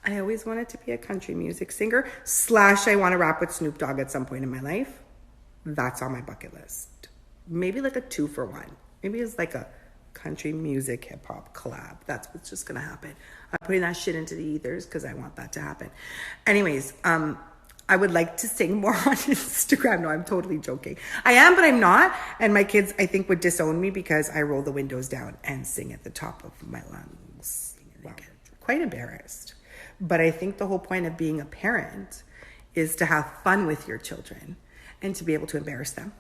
I always wanted to be a country music singer / I want to rap with Snoop Dogg at some point in my life. That's on my bucket list. Maybe like a 2-for-1. Maybe it's like a country music hip hop collab. That's what's just gonna happen. I'm putting that shit into the ethers because I want that to happen. Anyways, I would like to sing more on Instagram. No, I'm totally joking. I am, but I'm not. And my kids, I think, would disown me because I roll the windows down and sing at the top of my lungs. Wow. Quite embarrassed. But I think the whole point of being a parent is to have fun with your children and to be able to embarrass them.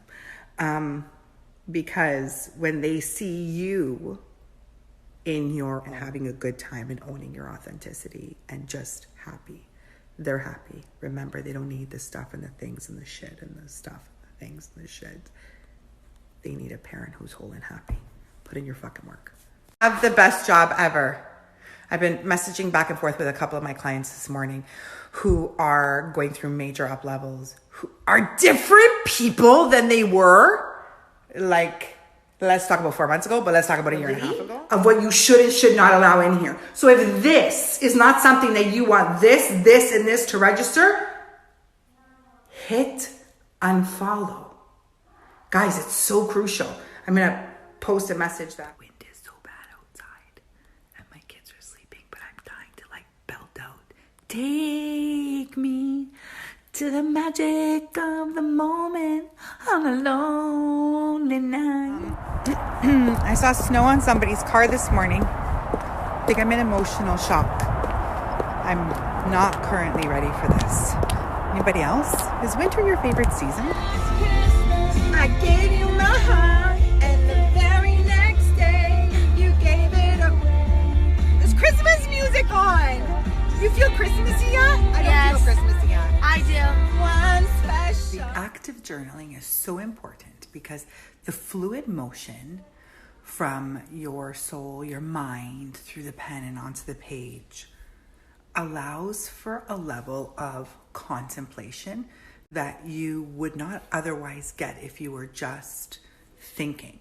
Because when they see you in your having a good time and owning your authenticity and just happy, they're happy. Remember, they don't need the stuff and the things and the shit and the stuff and the things and the shit. They need a parent who's whole and happy. Put in your fucking work. I have the best job ever. I've been messaging back and forth with a couple of my clients this morning who are going through major up levels, who are different people than they were. Like, let's talk about 4 months ago, but let's talk about a year and a half ago. Of what you should and should not allow in here. So if this is not something that you want this, and this to register, hit unfollow. Guys, it's so crucial. I'm going to post a message that wind is so bad outside and my kids are sleeping, but I'm dying to like belt out. Take me to the magic of the moment on a lonely night. I saw snow on somebody's car this morning. I think I'm in emotional shock. I'm not currently ready for this. Anybody else? Is winter your favorite season? I gave you my heart, and the very next day you gave it away. There's Christmas music on. You feel Christmassy yet? I don't feel Christmassy yet. I do. One special. The act of journaling is so important because the fluid motion from your soul, your mind, through the pen and onto the page allows for a level of contemplation that you would not otherwise get if you were just thinking,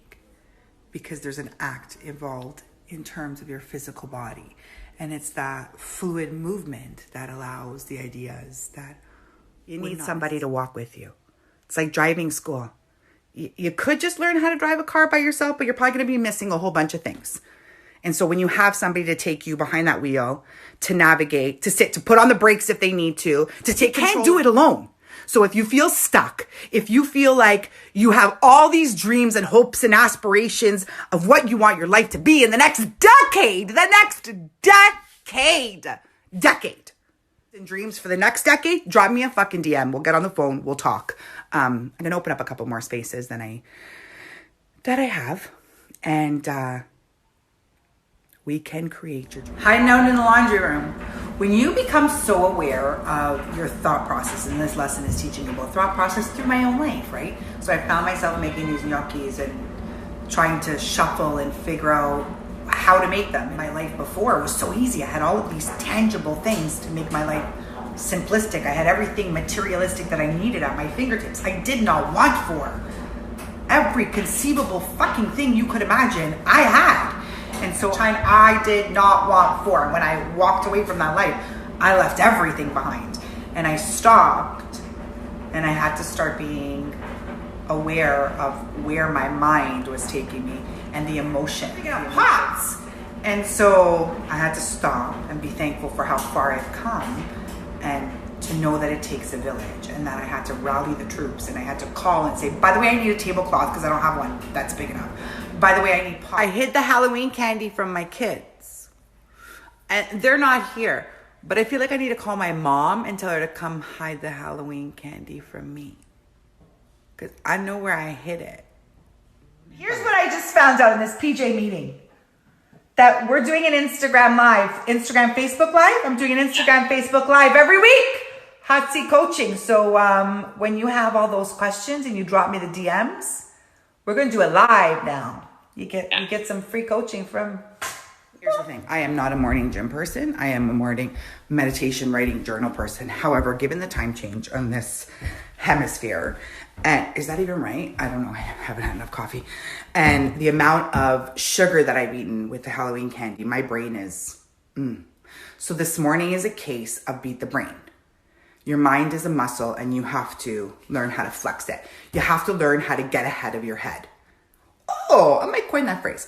because there's an act involved in terms of your physical body. And it's that fluid movement that allows the ideas that you need somebody to walk with you. It's like driving school. You could just learn how to drive a car by yourself, but you're probably going to be missing a whole bunch of things. And so when you have somebody to take you behind that wheel, to navigate, to sit, to put on the brakes if they need to take control. You can't do it alone. So if you feel stuck, if you feel like you have all these dreams and hopes and aspirations of what you want your life to be in the next decade, and dreams for the next decade, drop me a fucking DM. We'll get on the phone. We'll talk. I'm going to open up a couple more spaces that I have. And we can create your dream. Hiding out in the laundry room. When you become so aware of your thought process, and this lesson is teaching about thought process through my own life, right? So I found myself making these gnocchis and trying to shuffle and figure out how to make them. My life before was so easy. I had all of these tangible things to make my life simplistic. I had everything materialistic that I needed at my fingertips. I did not want for. Every conceivable fucking thing you could imagine, I had. And so I did not want for. When I walked away from that life, I left everything behind. And I stopped, and I had to start being aware of where my mind was taking me and the emotion. Picking up pots. And so I had to stop and be thankful for how far I've come, and to know that it takes a village, and that I had to rally the troops, and I had to call and say, by the way, I need a tablecloth because I don't have one that's big enough. By the way, I need pots. I hid the Halloween candy from my kids, and they're not here, but I feel like I need to call my mom and tell her to come hide the Halloween candy from me, because I know where I hid it. Here's what I just found out in this PJ meeting. That we're doing an Instagram Live, Facebook Live. I'm doing an Instagram, Facebook Live every week. Hot Seat Coaching. So when you have all those questions and you drop me the DMs, we're going to do it live now. You get some free coaching from... Here's the thing. I am not a morning gym person. I am a morning meditation, writing, journal person. However, given the time change on this hemisphere, and is that even right? I don't know. I haven't had enough coffee. And the amount of sugar that I've eaten with the Halloween candy, my brain is... So this morning is a case of beat the brain. Your mind is a muscle and you have to learn how to flex it. You have to learn how to get ahead of your head. Oh, I might coin that phrase.